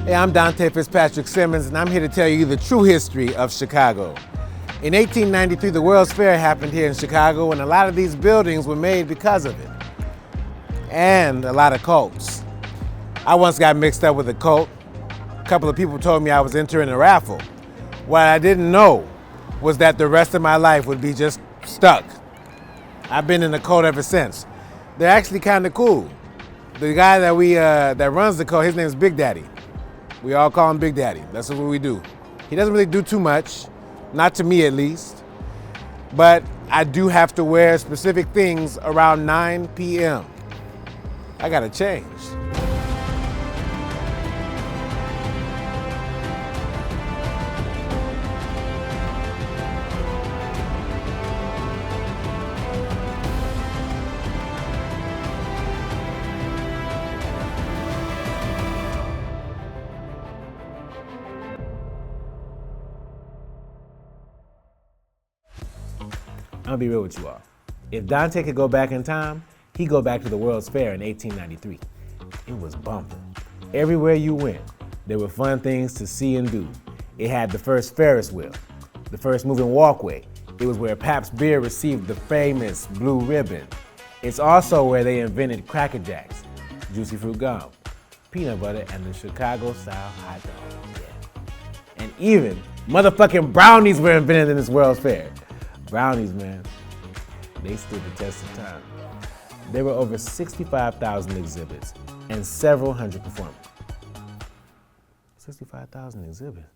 Hey, I'm Dante Fitzpatricksimmons, and I'm here to tell you the true history of Chicago. In 1893, the World's Fair happened here in Chicago, and a lot of these buildings were made because of it. And a lot of cults. I once got mixed up with a cult. A couple of people told me I was entering a raffle. What I didn't know was that the rest of my life would be just stuck. I've been in the cult ever since. They're actually kind of cool. The guy that runs the cult, his name is Big Daddy. We all call him Big Daddy. That's what we do. He doesn't really do too much, not to me at least, but I do have to wear specific things around 9 p.m. I gotta change. I'll be real with you all. If Dante could go back in time, he'd go back to the World's Fair in 1893. It was bumping. Everywhere you went, there were fun things to see and do. It had the first Ferris wheel, the first moving walkway. It was where Pabst Beer received the famous blue ribbon. It's also where they invented Cracker Jacks, juicy fruit gum, peanut butter, and the Chicago-style hot dog. Yeah. And even motherfucking brownies were invented in this World's Fair. Brownies, man, they stood the test of time. There were over 65,000 exhibits and several hundred performers. 65,000 exhibits?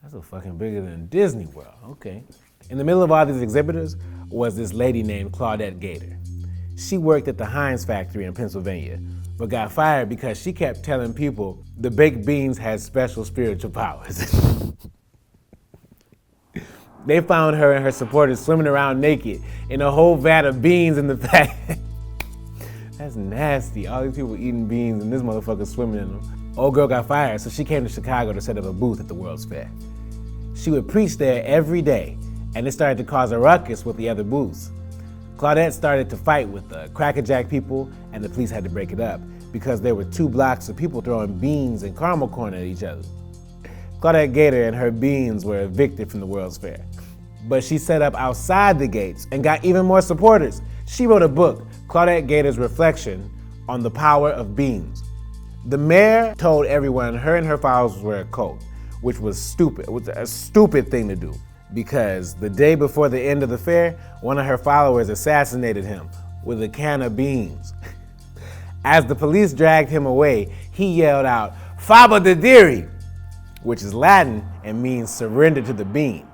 That's a fucking bigger than Disney World, okay. In the middle of all these exhibitors was this lady named Claudette Gator. She worked at the Heinz factory in Pennsylvania, but got fired because she kept telling people the baked beans had special spiritual powers. They found her and her supporters swimming around naked in a whole vat of beans in the back. That's nasty. All these people eating beans and this motherfucker swimming in them. Old girl got fired, so she came to Chicago to set up a booth at the World's Fair. She would preach there every day, and it started to cause a ruckus with the other booths. Claudette started to fight with the Cracker Jack people, and the police had to break it up because there were 2 blocks of people throwing beans and caramel corn at each other. Claudette Gator and her beans were evicted from the World's Fair. But she set up outside the gates and got even more supporters. She wrote a book, Claudette Gator's Reflection on the Power of Beans. The mayor told everyone her and her followers were a cult, which was stupid. It was a stupid thing to do because the day before the end of the fair, one of her followers assassinated him with a can of beans. As the police dragged him away, he yelled out, "Faba de Diri," which is Latin and means surrender to the bean.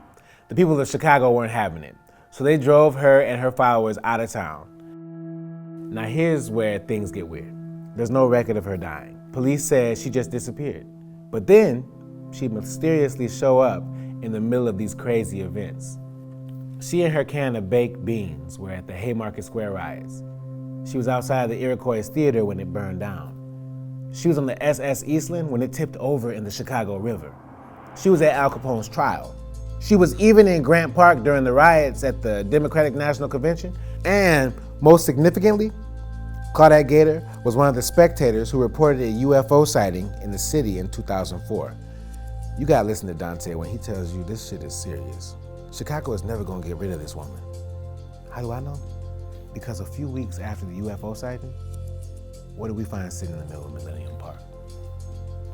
The people of Chicago weren't having it, so they drove her and her followers out of town. Now here's where things get weird. There's no record of her dying. Police said she just disappeared, but then she'd mysteriously show up in the middle of these crazy events. She and her can of baked beans were at the Haymarket Square riots. She was outside the Iroquois Theater when it burned down. She was on the SS Eastland when it tipped over in the Chicago River. She was at Al Capone's trial. She was even in Grant Park during the riots at the Democratic National Convention. And most significantly, Claudette Gator was one of the spectators who reported a UFO sighting in the city in 2004. You gotta listen to Dante when he tells you this shit is serious. Chicago is never gonna get rid of this woman. How do I know? Because a few weeks after the UFO sighting, what did we find sitting in the middle of Millennium Park?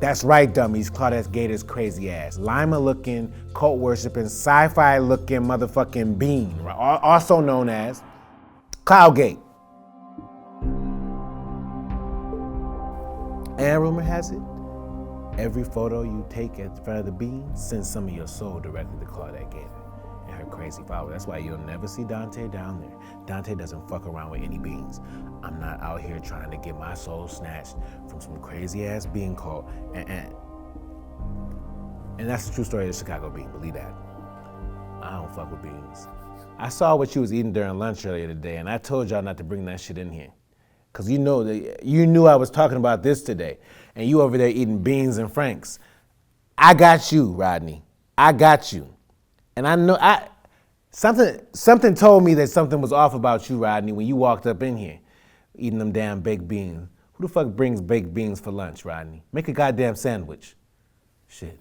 That's right, dummies, Claudette Gator's crazy ass. Lima-looking, cult-worshipping, sci-fi-looking motherfucking bean, also known as Cloudgate. And rumor has it, every photo you take in front of the bean sends some of your soul directly to Claudette Gator and her crazy followers. That's why you'll never see Dante down there. Dante doesn't fuck around with any beans. I'm not out here trying to get my soul snatched from some crazy ass bean cult. And that's the true story of the Chicago bean, believe that. I don't fuck with beans. I saw what you was eating during lunch earlier today, and I told y'all not to bring that shit in here. Cause you knew I was talking about this today, and you over there eating beans and Franks. I got you, Rodney. I got you. And I know something told me that something was off about you, Rodney, when you walked up in here eating them damn baked beans. Who the fuck brings baked beans for lunch, Rodney? Make a goddamn sandwich. Shit.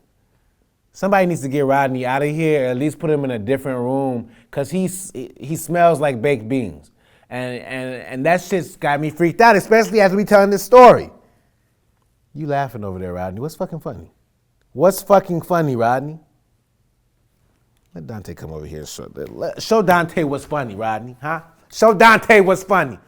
Somebody needs to get Rodney out of here, or at least put him in a different room, because he smells like baked beans. And that shit's got me freaked out, especially as we telling this story. You laughing over there, Rodney. What's fucking funny? What's fucking funny, Rodney? Let Dante come over here and show Dante what's funny, Rodney, huh? Show Dante what's funny.